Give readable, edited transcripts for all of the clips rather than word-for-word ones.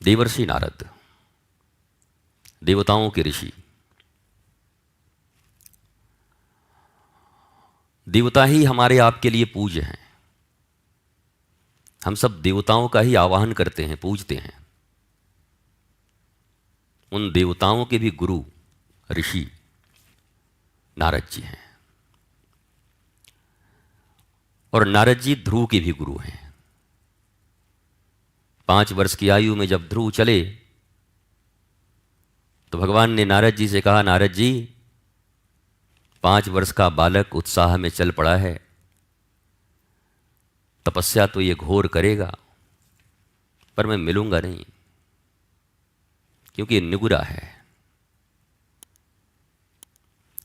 देवर्षि नारद, देवताओं के ऋषि। देवता ही हमारे आपके लिए पूज्य हैं। हम सब देवताओं का ही आवाहन करते हैं, पूजते हैं। उन देवताओं के भी गुरु ऋषि नारद जी हैं। और नारद जी ध्रुव के भी गुरु हैं। 5 वर्ष की आयु में जब ध्रुव चले तो भगवान ने नारद जी से कहा, नारद जी 5 वर्ष का बालक उत्साह में चल पड़ा है, तपस्या तो ये घोर करेगा, पर मैं मिलूंगा नहीं, क्योंकि निगुरा है।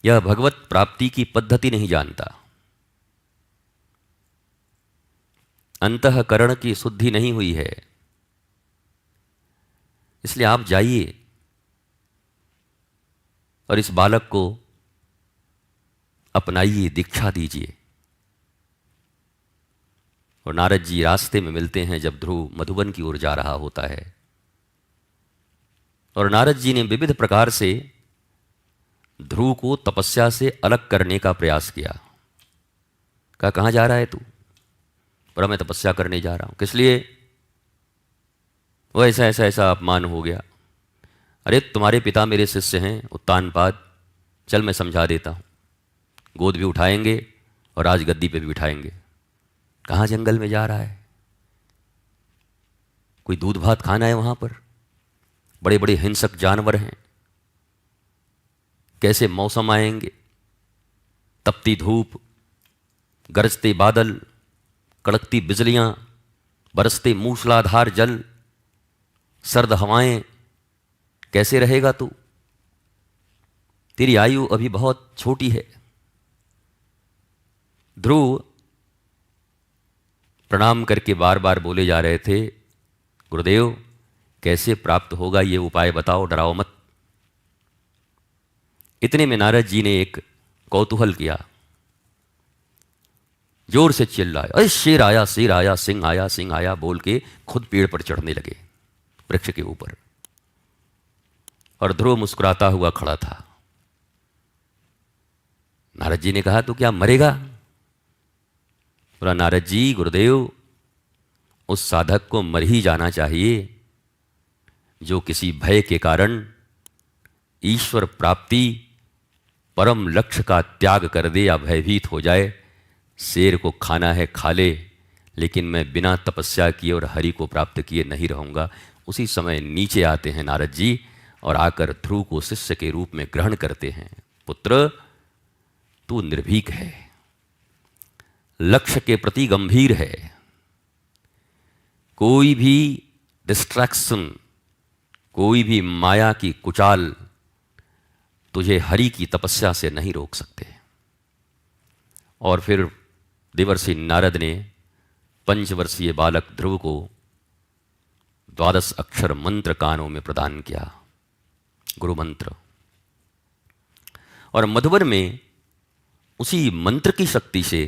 यह भगवत प्राप्ति की पद्धति नहीं जानता, अंतःकरण की शुद्धि नहीं हुई है। इसलिए आप जाइए और इस बालक को अपनाइए, दीक्षा दीजिए। और नारद जी रास्ते में मिलते हैं जब ध्रुव मधुबन की ओर जा रहा होता है। और नारद जी ने विविध प्रकार से ध्रुव को तपस्या से अलग करने का प्रयास किया। कहा, कहाँ जा रहा है तू? पर मैं तपस्या करने जा रहा हूं। किस लिए? वो ऐसा ऐसा ऐसा अपमान हो गया। अरे तुम्हारे पिता मेरे शिष्य हैं उत्तानपाद, चल मैं समझा देता हूं। गोद भी उठाएंगे और राजगद्दी पे भी बिठाएंगे। कहाँ जंगल में जा रहा है? कोई दूध भात खाना है वहां पर? बड़े बड़े हिंसक जानवर हैं, कैसे मौसम आएंगे, तपती धूप, गरजते बादल, कड़कती बिजलियां, बरसते मूसलाधार जल, सर्द हवाएं, कैसे रहेगा तू? तेरी आयु अभी बहुत छोटी है। ध्रुव प्रणाम करके बार बार बोले जा रहे थे, गुरुदेव कैसे प्राप्त होगा ये उपाय बताओ, डराओ मत। इतने में नारद जी ने एक कौतूहल किया, जोर से चिल्लाया, अरे शेर आया, शेर आया, सिंह आया, सिंह आया, बोल के खुद पेड़ पर चढ़ने लगे, वृक्ष के ऊपर। और ध्रुव मुस्कुराता हुआ खड़ा था। नारद जी ने कहा, तू क्या मरेगा? बोला, नारद जी, गुरुदेव उस साधक को मर ही जाना चाहिए जो किसी भय के कारण ईश्वर प्राप्ति परम लक्ष्य का त्याग कर दे या भयभीत हो जाए। शेर को खाना है खा ले, लेकिन मैं बिना तपस्या किए और हरि को प्राप्त किए नहीं रहूंगा। उसी समय नीचे आते हैं नारद जी और आकर ध्रुव को शिष्य के रूप में ग्रहण करते हैं। पुत्र, तू निर्भीक है, लक्ष्य के प्रति गंभीर है, कोई भी डिस्ट्रैक्शन, कोई भी माया की कुचाल तुझे हरि की तपस्या से नहीं रोक सकते। और फिर देवर्षि नारद ने 5 वर्षीय बालक ध्रुव को 12 अक्षर मंत्र कानों में प्रदान किया, गुरु मंत्र। और मधुबन में उसी मंत्र की शक्ति से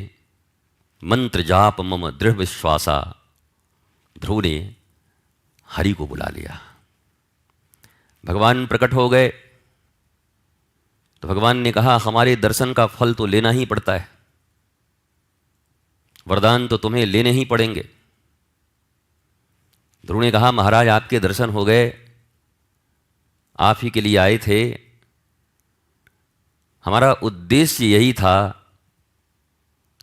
मंत्र जाप मम दृढ़ विश्वासा ध्रुव ने हरि को बुला लिया। भगवान प्रकट हो गए तो भगवान ने कहा, हमारे दर्शन का फल तो लेना ही पड़ता है, वरदान तो तुम्हें लेने ही पड़ेंगे। ध्रुव ने कहा, महाराज आपके दर्शन हो गए, आप ही के लिए आए थे, हमारा उद्देश्य यही था,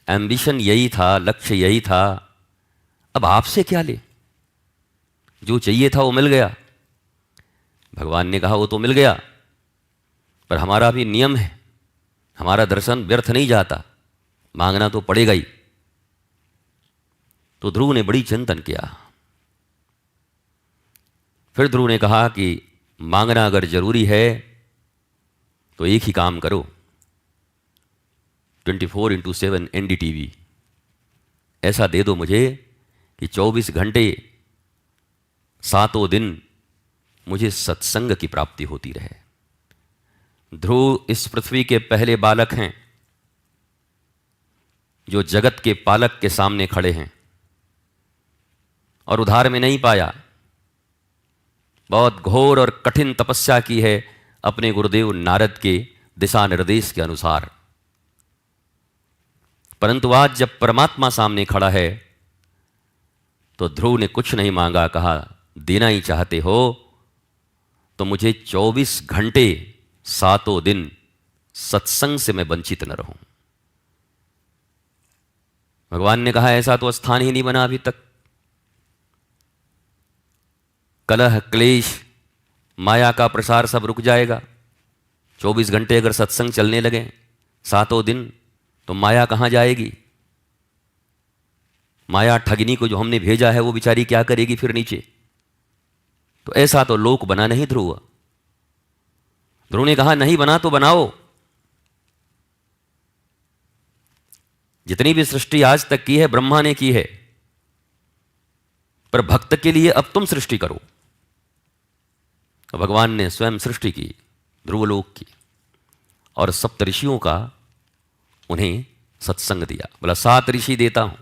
एम्बिशन यही था, लक्ष्य यही था, अब आपसे क्या ले? जो चाहिए था वो मिल गया। भगवान ने कहा, वो तो मिल गया, पर हमारा भी नियम है, हमारा दर्शन व्यर्थ नहीं जाता, मांगना तो पड़ेगा ही। तो ध्रुव ने बड़ी चिंतन किया। फिर ध्रुव ने कहा कि मांगना अगर जरूरी है तो एक ही काम करो, 24x7 NDTV ऐसा दे दो मुझे कि 24 घंटे 7 दिन मुझे सत्संग की प्राप्ति होती रहे। ध्रुव इस पृथ्वी के पहले बालक हैं जो जगत के पालक के सामने खड़े हैं और उधार में नहीं पाया, बहुत घोर और कठिन तपस्या की है अपने गुरुदेव नारद के दिशा निर्देश के अनुसार। परंतु आज जब परमात्मा सामने खड़ा है तो ध्रुव ने कुछ नहीं मांगा, कहा देना ही चाहते हो तो मुझे 24 घंटे 7 दिन सत्संग से मैं वंचित न रहूं। भगवान ने कहा ऐसा तो स्थान ही नहीं बना अभी तक। कलह क्लेश माया का प्रसार सब रुक जाएगा। 24 घंटे अगर सत्संग चलने लगे 7 दिन तो माया कहां जाएगी? माया ठगनी को जो हमने भेजा है वो बेचारी क्या करेगी फिर नीचे? तो ऐसा तो लोक बना नहीं ध्रुव। ध्रुव ने कहा नहीं बना तो बनाओ। जितनी भी सृष्टि आज तक की है ब्रह्मा ने की है, पर भक्त के लिए अब तुम सृष्टि करो। भगवान ने स्वयं सृष्टि की ध्रुवलोक की और सप्तऋषियों का उन्हें सत्संग दिया। बोला 7 ऋषि देता हूं,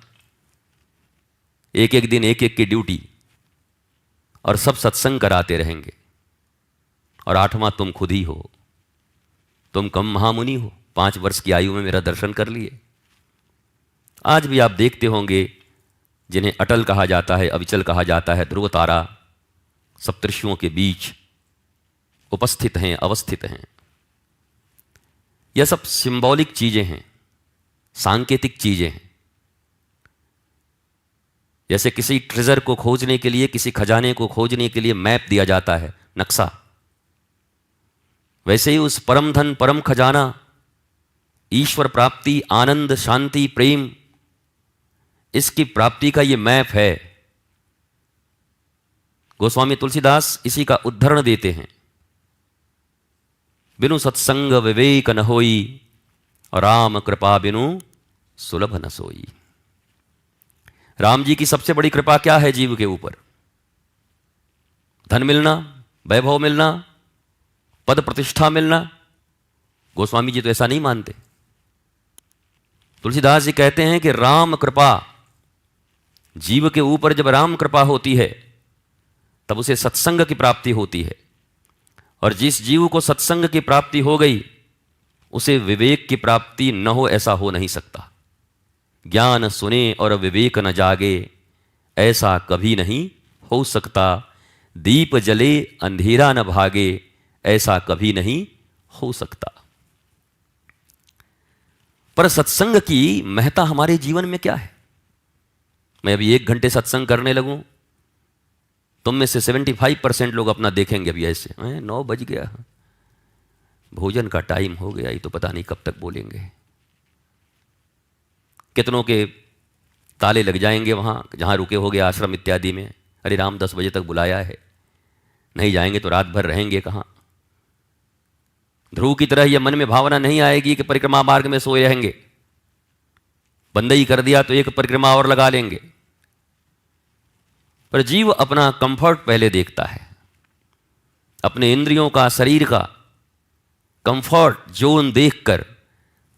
एक एक दिन एक एक की ड्यूटी, और सब सत्संग कराते रहेंगे। और 8वां तुम खुद ही हो। तुम कम महामुनि हो, 5 वर्ष की आयु में मेरा दर्शन कर लिए। आज भी आप देखते होंगे जिन्हें अटल कहा जाता है, अविचल कहा जाता है, ध्रुव तारा सप्तऋषियों के बीच उपस्थित हैं, अवस्थित हैं। यह सब सिंबॉलिक चीजें हैं, सांकेतिक चीजें हैं। जैसे किसी ट्रेजर को खोजने के लिए, किसी खजाने को खोजने के लिए मैप दिया जाता है, नक्शा, वैसे ही उस परम धन, परम खजाना, ईश्वर प्राप्ति, आनंद, शांति, प्रेम, इसकी प्राप्ति का ये मैप है। गोस्वामी तुलसीदास इसी का उद्धरण देते हैं, बिनु सत्संग विवेक न होई, और राम कृपा बिनु सुलभ न सोई। राम जी की सबसे बड़ी कृपा क्या है जीव के ऊपर? धन मिलना, वैभव मिलना, पद प्रतिष्ठा मिलना। गोस्वामी जी तो ऐसा नहीं मानते। तुलसीदास जी कहते हैं कि राम कृपा, जीव के ऊपर जब राम कृपा होती है तब उसे सत्संग की प्राप्ति होती है, और जिस जीव को सत्संग की प्राप्ति हो गई उसे विवेक की प्राप्ति न हो, ऐसा हो नहीं सकता। ज्ञान सुने और विवेक न जागे, ऐसा कभी नहीं हो सकता। दीप जले अंधेरा न भागे, ऐसा कभी नहीं हो सकता। पर सत्संग की महत्ता हमारे जीवन में क्या है? मैं अभी 1 घंटे सत्संग करने लगूं, तुम में से 75% लोग अपना देखेंगे अभी ऐसे, 9 बज गया, भोजन का टाइम हो गया, ये तो पता नहीं कब तक बोलेंगे। कितनों के ताले लग जाएंगे वहां जहां रुके होगे आश्रम इत्यादि में, अरे राम 10 बजे तक बुलाया है, नहीं जाएंगे तो रात भर रहेंगे कहां। ध्रुव की तरह यह मन में भावना नहीं आएगी कि परिक्रमा मार्ग में सोए रहेंगे, बंदई कर दिया तो एक परिक्रमा और लगा लेंगे। पर जीव अपना कंफर्ट पहले देखता है, अपने इंद्रियों का, शरीर का कंफर्ट जोन देखकर,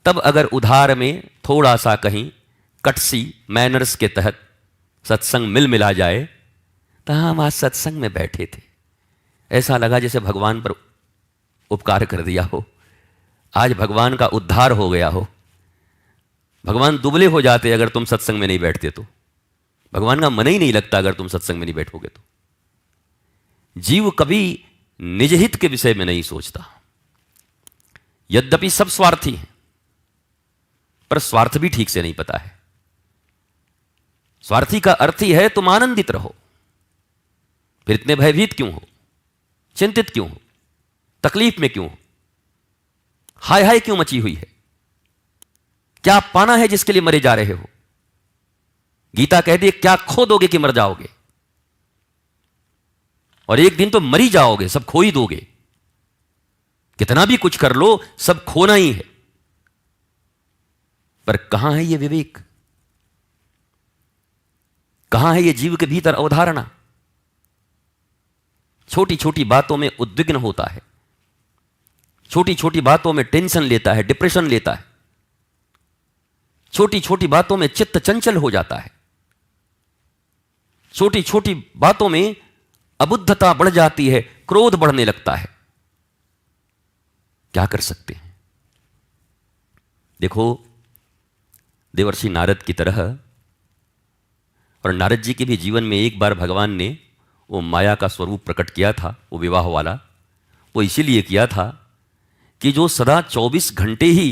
तब अगर उधार में थोड़ा सा कहीं कटसी मैनर्स के तहत सत्संग मिला जाए, तो हम आज सत्संग में बैठे थे, ऐसा लगा जैसे भगवान पर उपकार कर दिया हो, आज भगवान का उद्धार हो गया हो। भगवान दुबले हो जाते अगर तुम सत्संग में नहीं बैठते तो, भगवान का मन ही नहीं लगता अगर तुम सत्संग में नहीं बैठोगे तो। जीव कभी निज हित के विषय में नहीं सोचता। यद्यपि सब स्वार्थी हैं, पर स्वार्थ भी ठीक से नहीं पता है। स्वार्थी का अर्थ ही है तुम आनंदित रहो, फिर इतने भयभीत क्यों हो, चिंतित क्यों हो, तकलीफ में क्यों हो, हाय हाय क्यों मची हुई है? क्या पाना है जिसके लिए मरे जा रहे हो? गीता कहती है क्या खो दोगे कि मर जाओगे, और एक दिन तो मरी जाओगे, सब खो ही दोगे। कितना भी कुछ कर लो सब खोना ही है। पर कहां है यह विवेक? कहां है यह जीव के भीतर अवधारणा? छोटी छोटी बातों में उद्विग्न होता है, छोटी छोटी बातों में टेंशन लेता है, डिप्रेशन लेता है, छोटी छोटी बातों में चित्त चंचल हो जाता है, छोटी छोटी बातों में अबुद्धता बढ़ जाती है, क्रोध बढ़ने लगता है। क्या कर सकते हैं? देखो, देवर्षि नारद की तरह, और नारद जी के भी जीवन में एक बार भगवान ने वो माया का स्वरूप प्रकट किया था, वो विवाह वाला। वो इसीलिए किया था कि जो सदा 24 घंटे ही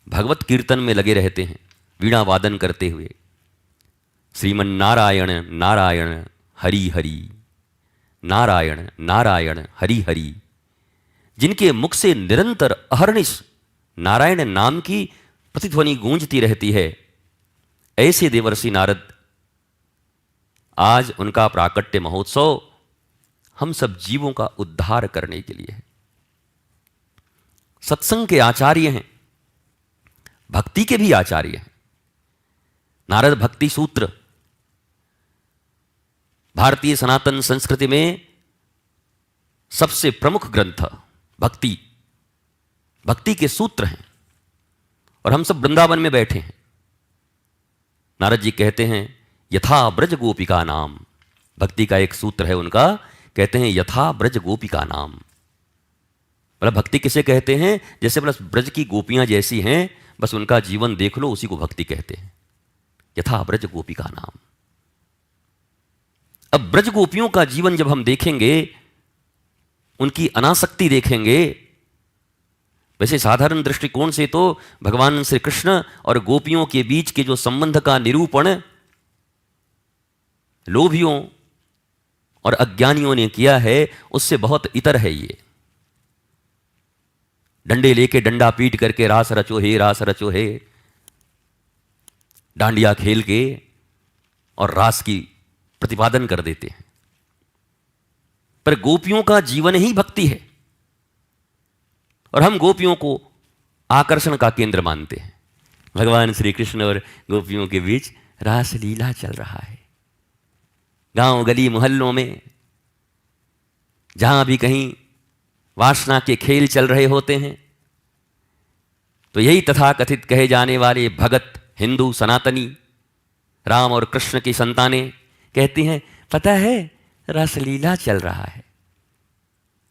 भगवत कीर्तन में लगे रहते हैं, वीणा वादन करते हुए, श्रीमन नारायण नारायण हरि हरि, नारायण नारायण हरि हरि, जिनके मुख से निरंतर अहर्निश नारायण नाम की प्रतिध्वनि गूंजती रहती है, ऐसे देवर्षि नारद, आज उनका प्राकट्य महोत्सव हम सब जीवों का उद्धार करने के लिए है। सत्संग के आचार्य हैं, भक्ति के भी आचार्य हैं। नारद भक्ति सूत्र भारतीय सनातन संस्कृति में सबसे प्रमुख ग्रंथ भक्ति, भक्ति के सूत्र हैं। और हम सब वृंदावन में बैठे हैं। नारद जी कहते हैं यथा ब्रज गोपिका नाम, भक्ति का एक सूत्र है उनका, कहते हैं यथा ब्रज गोपिका नाम। मतलब भक्ति किसे कहते हैं? जैसे बस ब्रज की गोपियां जैसी हैं, बस उनका जीवन देख लो, उसी को भक्ति कहते हैं। यथा ब्रज गोपिका नाम। अब ब्रज गोपियों का जीवन जब हम देखेंगे, उनकी अनासक्ति देखेंगे, वैसे साधारण दृष्टिकोण से तो भगवान श्री कृष्ण और गोपियों के बीच के जो संबंध का निरूपण लोभियों और अज्ञानियों ने किया है, उससे बहुत इतर है। ये डंडे लेके डंडा पीट करके रास रचो हे, रास रचो हे, डांडिया खेल के और रास की प्रतिपादन कर देते हैं। पर गोपियों का जीवन ही भक्ति है, और हम गोपियों को आकर्षण का केंद्र मानते हैं। भगवान श्री कृष्ण और गोपियों के बीच रास लीला चल रहा है। गांव गली मोहल्लों में जहां भी कहीं वासना के खेल चल रहे होते हैं, तो यही तथाकथित कहे जाने वाले भगत हिंदू सनातनी राम और कृष्ण की संतानें कहती हैं, पता है रासलीला चल रहा है।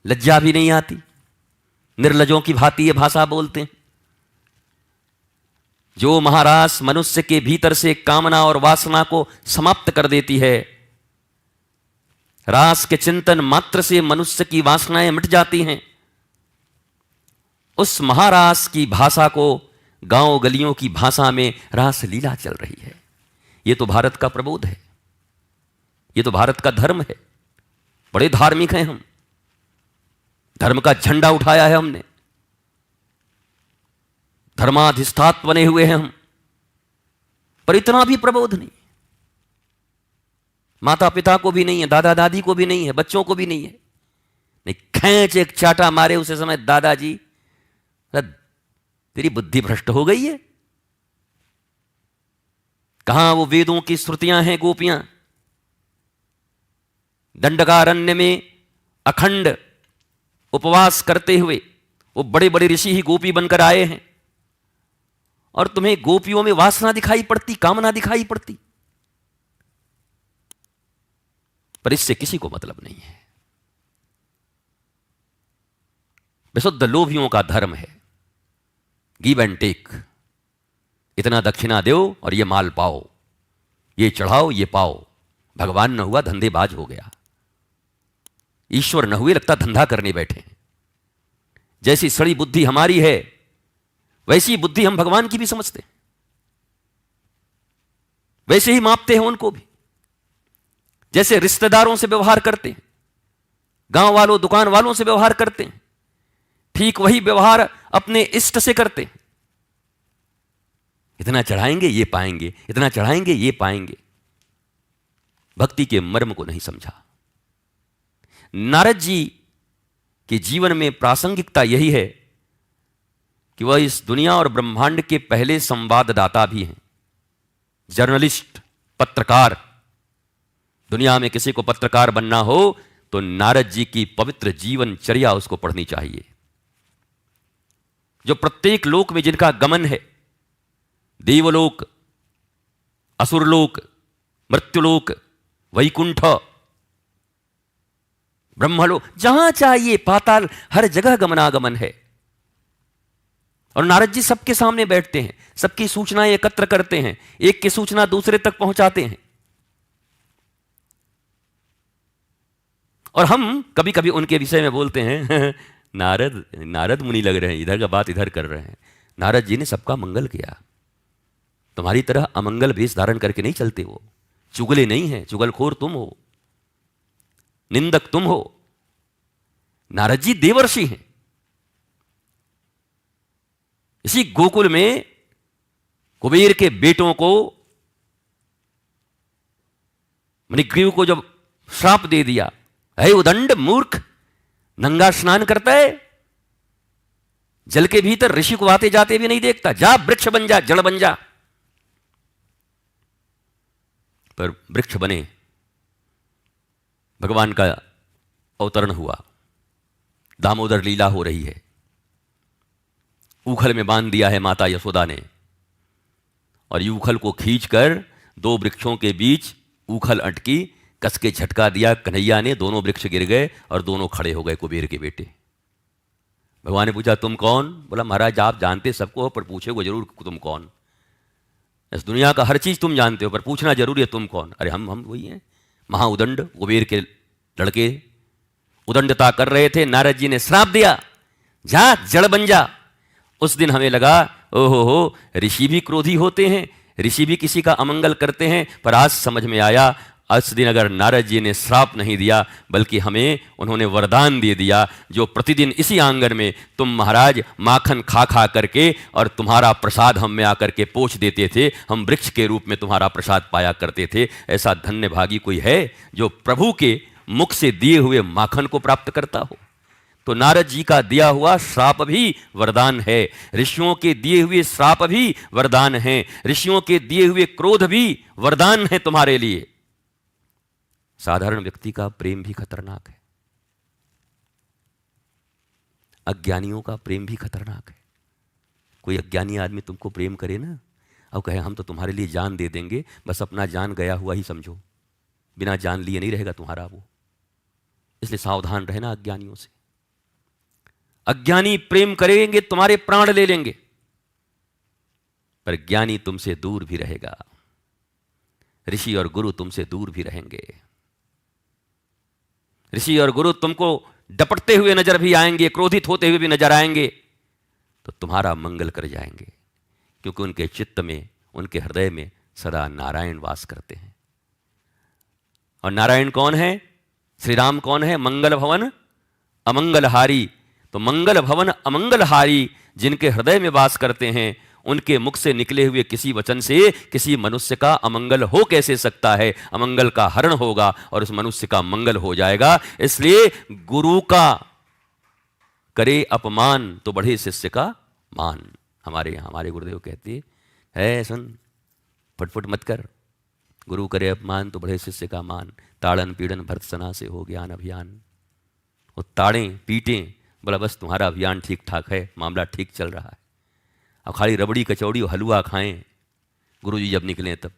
लज्जा भी नहीं आती, निर्लजों की भांति ये भाषा बोलते हैं। जो महारास मनुष्य के भीतर से कामना और वासना को समाप्त कर देती है, रास के चिंतन मात्र से मनुष्य की वासनाएं मिट जाती हैं, उस महारास की भाषा को गांव गलियों की भाषा में रास लीला चल रही है। यह तो भारत का प्रबोध है, यह तो भारत का धर्म है। बड़े धार्मिक हैं हम, धर्म का झंडा उठाया है हमने, धर्माधिष्ठात बने हुए हैं हम, पर इतना भी प्रबोध नहीं। माता पिता को भी नहीं है, दादा दादी को भी नहीं है, बच्चों को भी नहीं है। नहीं, खींच एक चाटा मारे उसे समय, दादाजी तेरी बुद्धि भ्रष्ट हो गई है। कहां वो वेदों की श्रुतियां हैं? गोपियां दंडकारण्य में अखंड उपवास करते हुए वो बड़े बड़े ऋषि ही गोपी बनकर आए हैं, और तुम्हें गोपियों में वासना दिखाई पड़ती, कामना दिखाई पड़ती। पर इससे किसी को मतलब नहीं है। विशुद्ध लोभियों का धर्म है गिव एंड टेक। इतना दक्षिणा दो और ये माल पाओ, ये चढ़ाओ ये पाओ। भगवान न हुआ धंधेबाज हो गया, ईश्वर न हुए लगता धंधा करने बैठे। जैसी सड़ी बुद्धि हमारी है, वैसी बुद्धि हम भगवान की भी समझते हैं, वैसे ही मापते हैं उनको भी। जैसे रिश्तेदारों से व्यवहार करते हैं, गांव वालों दुकान वालों से व्यवहार करते हैं, ठीक वही व्यवहार अपने इष्ट से करते हैं। इतना चढ़ाएंगे ये पाएंगे, इतना चढ़ाएंगे ये पाएंगे। भक्ति के मर्म को नहीं समझा। नारद जी के जीवन में प्रासंगिकता यही है कि वह इस दुनिया और ब्रह्मांड के पहले संवाददाता भी हैं, जर्नलिस्ट, पत्रकार। दुनिया में किसी को पत्रकार बनना हो तो नारद जी की पवित्र जीवनचर्या उसको पढ़नी चाहिए। जो प्रत्येक लोक में जिनका गमन है, देवलोक, असुरलोक, मृत्युलोक, वैकुंठ, ब्रह्मलोक, जहां चाहिए पाताल, हर जगह गमनागमन है। और नारद जी सबके सामने बैठते हैं, सबकी सूचनाएं एकत्र करते हैं, एक की सूचना दूसरे तक पहुंचाते हैं। और हम कभी कभी उनके विषय में बोलते हैं नारद नारद मुनि लग रहे हैं, इधर का बात इधर कर रहे हैं। नारद जी ने सबका मंगल किया, तुम्हारी तरह अमंगल भेष धारण करके नहीं चलते वो, चुगले नहीं हैं, चुगलखोर तुम हो, निंदक तुम हो। नारद जी देवर्षि हैं। इसी गोकुल में कुबेर के बेटों को, मणिग्रीव को जब श्राप दे दिया, है उदंड मूर्ख, नंगा स्नान करता है, जल के भीतर ऋषि को आते जाते भी नहीं देखता, जा वृक्ष बन जा, जड़ बन जा। पर वृक्ष बने, भगवान का अवतरण हुआ, दामोदर लीला हो रही है, ऊखल में बांध दिया है माता यशोदा ने, और ऊखल को खींचकर दो वृक्षों के बीच ऊखल अटकी, कस के झटका दिया कन्हैया ने, दोनों वृक्ष गिर गए और दोनों खड़े हो गए कुबेर के बेटे। भगवान ने पूछा तुम कौन? बोला महाराज आप जानते सबको हो, पर पूछोगे जरूर तुम कौन। इस दुनिया का हर चीज तुम जानते हो, पर पूछना जरूरी है तुम कौन। अरे हम वही हैं, महाउदंड, कुबेर के लड़के उदंडता कर रहे थे। नारद जी ने श्राप दिया, जा जड़ बन जा। उस दिन हमें लगा ओहो हो, ऋषि भी क्रोधी होते हैं, ऋषि भी किसी का अमंगल करते हैं। पर आज समझ में आया, उस दिन अगर नारद जी ने श्राप नहीं दिया, बल्कि हमें उन्होंने वरदान दे दिया, जो प्रतिदिन इसी आंगन में तुम महाराज माखन खा खा करके और तुम्हारा प्रसाद हम में आकर के पोंछ देते थे, हम वृक्ष के रूप में तुम्हारा प्रसाद पाया करते थे। ऐसा धन्य भागी कोई है जो प्रभु के मुख से दिए हुए माखन को प्राप्त करता हो। तो नारद जी का दिया हुआ श्राप भी वरदान है, ऋषियों के दिए हुए श्राप भी वरदान है, ऋषियों के दिए हुए क्रोध भी वरदान है तुम्हारे लिए। साधारण व्यक्ति का प्रेम भी खतरनाक है, अज्ञानियों का प्रेम भी खतरनाक है। कोई अज्ञानी आदमी तुमको प्रेम करे ना, अब कहे हम तो तुम्हारे लिए जान दे देंगे, बस अपना जान गया हुआ ही समझो, बिना जान लिए नहीं रहेगा तुम्हारा वो। इसलिए सावधान रहना अज्ञानियों से। अज्ञानी प्रेम करेंगे तुम्हारे प्राण ले लेंगे, पर ज्ञानी तुमसे दूर भी रहेगा, ऋषि और गुरु तुमसे दूर भी रहेंगे। ऋषि और गुरु तुमको डपटते हुए नजर भी आएंगे, क्रोधित होते हुए भी नजर आएंगे, तो तुम्हारा मंगल कर जाएंगे, क्योंकि उनके चित्त में, उनके हृदय में सदा नारायण वास करते हैं। और नारायण कौन है? श्री राम कौन है? मंगल भवन अमंगलहारी। तो मंगल भवन अमंगलहारी जिनके हृदय में वास करते हैं, उनके मुख से निकले हुए किसी वचन से किसी मनुष्य का अमंगल हो कैसे सकता है? अमंगल का हरण होगा और उस मनुष्य का मंगल हो जाएगा। इसलिए गुरु का करे अपमान तो बढ़े शिष्य का मान। हमारे गुरुदेव कहते है, सुन फटफट मत कर, गुरु करे अपमान तो बढ़े शिष्य का मान। ताड़न पीड़न भरत सना से हो ज्ञान अभियान। वो ताड़ें पीटें, बोला बस तुम्हारा अभियान ठीक ठाक है, मामला ठीक चल रहा है। अब खाली रबड़ी कचौड़ी और हलवा खाएं गुरु जी जब निकलें तब।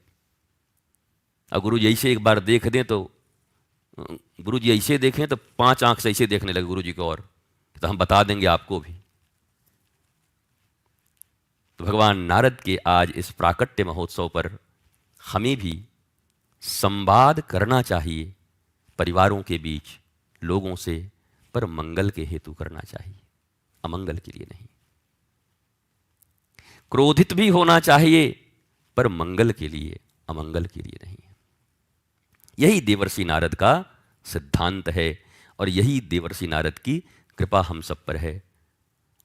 अब गुरु जी ऐसे एक बार देख दें तो, गुरु जी ऐसे देखें तो 5 आंख से ऐसे देखने लगे गुरु जी को, और तो हम बता देंगे आपको भी। तो भगवान नारद के आज इस प्राकट्य महोत्सव पर हमें भी संवाद करना चाहिए परिवारों के बीच, लोगों से, पर मंगल के हेतु करना चाहिए, अमंगल के लिए नहीं। क्रोधित भी होना चाहिए, पर मंगल के लिए, अमंगल के लिए नहीं। यही देवर्षि नारद का सिद्धांत है और यही देवर्षि नारद की कृपा हम सब पर है।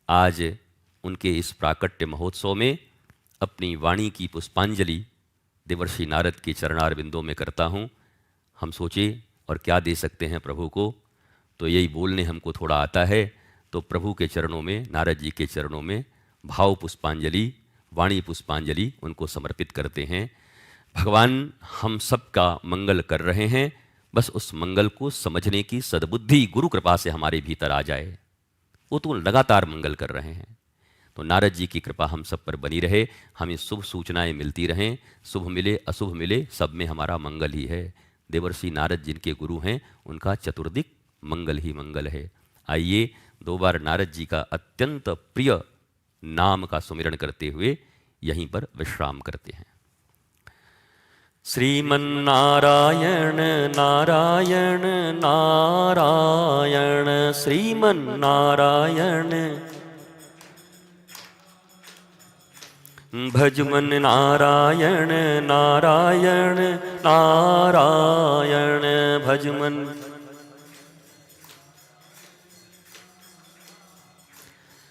आज उनके इस प्राकट्य महोत्सव में अपनी वाणी की पुष्पांजलि देवर्षि नारद के चरणारविंदों में करता हूँ। हम सोचे और क्या दे सकते हैं प्रभु को, तो यही बोलने हमको थोड़ा आता है। तो प्रभु के चरणों में, नारद जी के चरणों में भाव पुष्पांजलि, वाणी पुष्पांजलि उनको समर्पित करते हैं। भगवान हम सब का मंगल कर रहे हैं, बस उस मंगल को समझने की सद्बुद्धि गुरु कृपा से हमारे भीतर आ जाए। वो तो लगातार मंगल कर रहे हैं। तो नारद जी की कृपा हम सब पर बनी रहे, हमें शुभ सूचनाएं मिलती रहें, शुभ मिले अशुभ मिले, सब में हमारा मंगल ही है। देवर्षि नारद जिनके गुरु हैं, उनका चतुर्दिक मंगल ही मंगल है। आइए 2 बार नारद जी का अत्यंत प्रिय नाम का सुमिरन करते हुए यहीं पर विश्राम करते हैं। श्रीमन्नारायण नारायण नारायण श्रीमन्नारायण भजमन नारायण नारायण नारायण भजमन।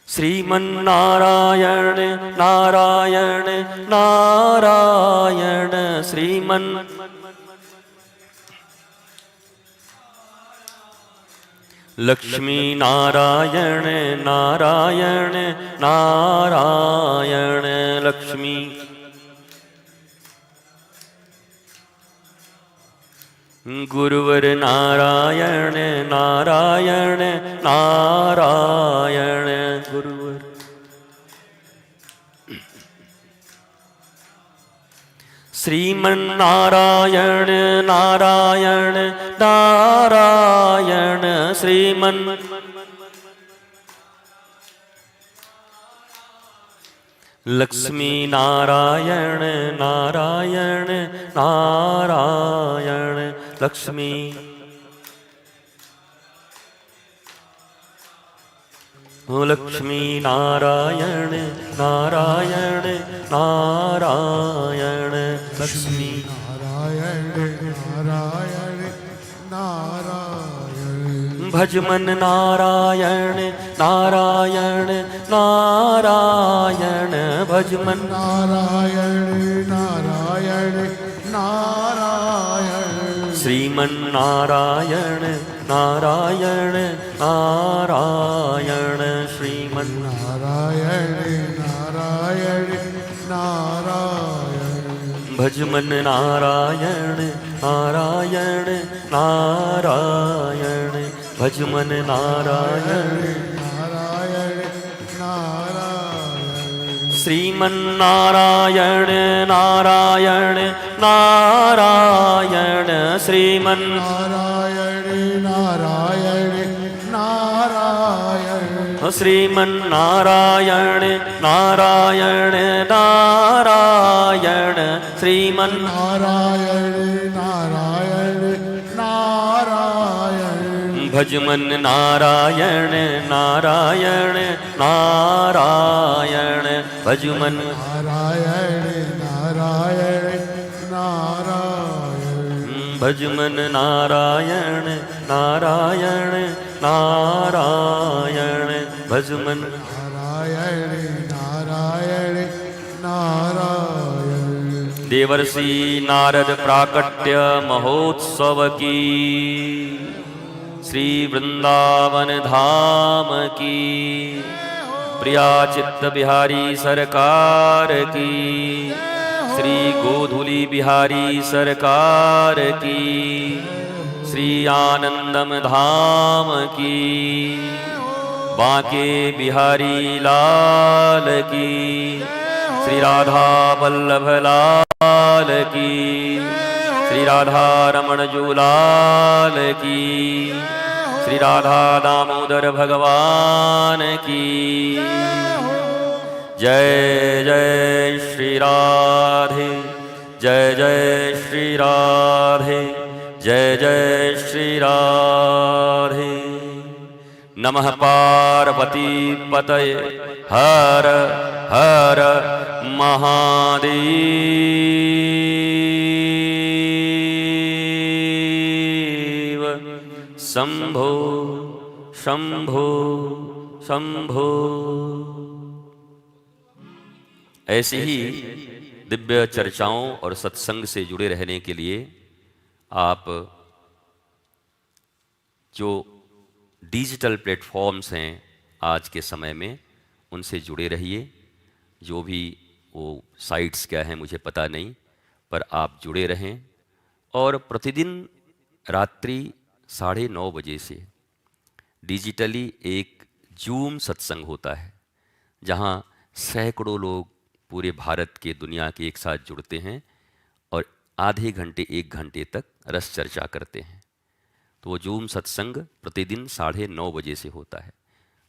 श्रीमन्नारायण नारायण नारायण श्रीमन् लक्ष्मी नारायण नारायण नारायण लक्ष्मी। गुरुवर नारायण नारायण नारायण गुरुवर। श्रीमन्नारायण नारायण नारायण श्रीमन् लक्ष्मी नारायण नारायण नारायण लक्ष्मी। लक्ष्मी नारायण नारायण नारायण लक्ष्मी नारायण नारायण नारायण भजमन नारायण नारायण नारायण भजमन नारायण नारायण नारायण श्रीमन्नारायण नारायण नारायण श्रीमन् नारायण नारायण नारायण भजमन नारायण नारायण नारायण भजमन नारायण नारायण नारायण श्रीमन्नारायण नारायण नारायण श्रीमन् नारायण नारायण नारायण श्रीमन्नारायण नारायण नारायण श्रीमन् नारायण नारायण नारायण भजमन नारायण नारायण नारायण भजमन नारायण नारायण नारायण भजमन नारायण नारायण नारायण भजमन नारायण नारायण नारायण देवर्षि नारद प्राकट्य महोत्सव की श्री वृंदावन धाम की प्रिया चित्त बिहारी सरकार की श्री गोधुली बिहारी सरकार की श्री आनंदम धाम की बांके बिहारी लाल की श्री राधा वल्लभ लाल की श्री राधा रमण जूलाल की श्री राधा दामोदर भगवान की जय जय श्री राधे जय जय श्री राधे जय जय श्री राधे। नमः पार्वती पतये हर हर महादेव शंभो शंभो शंभो। ऐसी ही दिव्य चर्चाओं और सत्संग से जुड़े रहने के लिए आप जो डिजिटल प्लेटफॉर्म्स हैं आज के समय में उनसे जुड़े रहिए। जो भी वो साइट्स क्या हैं मुझे पता नहीं, पर आप जुड़े रहें। और प्रतिदिन रात्रि 9:30 बजे से डिजिटली एक जूम सत्संग होता है जहाँ सैकड़ों लोग पूरे भारत के दुनिया के एक साथ जुड़ते हैं और आधे घंटे 1 घंटे तक रस चर्चा करते हैं। तो वो जूम सत्संग प्रतिदिन 9:30 बजे से होता है।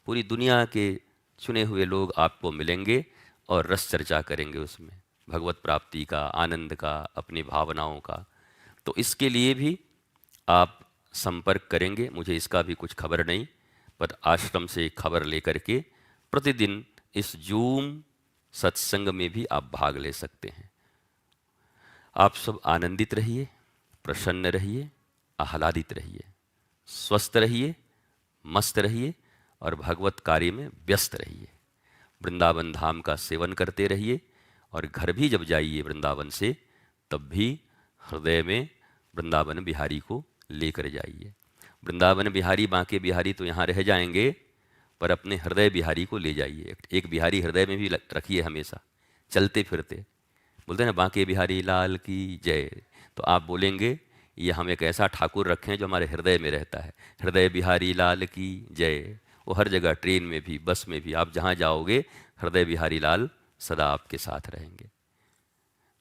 पूरी दुनिया के चुने हुए लोग आपको मिलेंगे और रस चर्चा करेंगे उसमें, भगवत प्राप्ति का, आनंद का, अपनी भावनाओं का। तो इसके लिए भी आप संपर्क करेंगे, मुझे इसका भी कुछ खबर नहीं, पर आश्रम से खबर लेकर के प्रतिदिन इस जूम सत्संग में भी आप भाग ले सकते हैं। आप सब आनंदित रहिए, प्रसन्न रहिए, आह्लादित रहिए, स्वस्थ रहिए, मस्त रहिए और भगवत कार्य में व्यस्त रहिए। वृंदावन धाम का सेवन करते रहिए और घर भी जब जाइए वृंदावन से, तब भी हृदय में वृंदावन बिहारी को लेकर जाइए। वृंदावन बिहारी, बांके बिहारी तो यहाँ रह जाएंगे, पर अपने हृदय बिहारी को ले जाइए। एक बिहारी हृदय में भी रखिए हमेशा, चलते फिरते। बोलते हैं ना, बांके बिहारी लाल की जय, तो आप बोलेंगे ये हम एक ऐसा ठाकुर रखें जो हमारे हृदय में रहता है। हृदय बिहारी लाल की जय। वो हर जगह, ट्रेन में भी, बस में भी, आप जहाँ जाओगे हृदय बिहारी लाल सदा आपके साथ रहेंगे।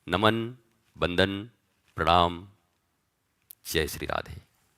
नमन, वंदन, प्रणाम, जय श्री राधे।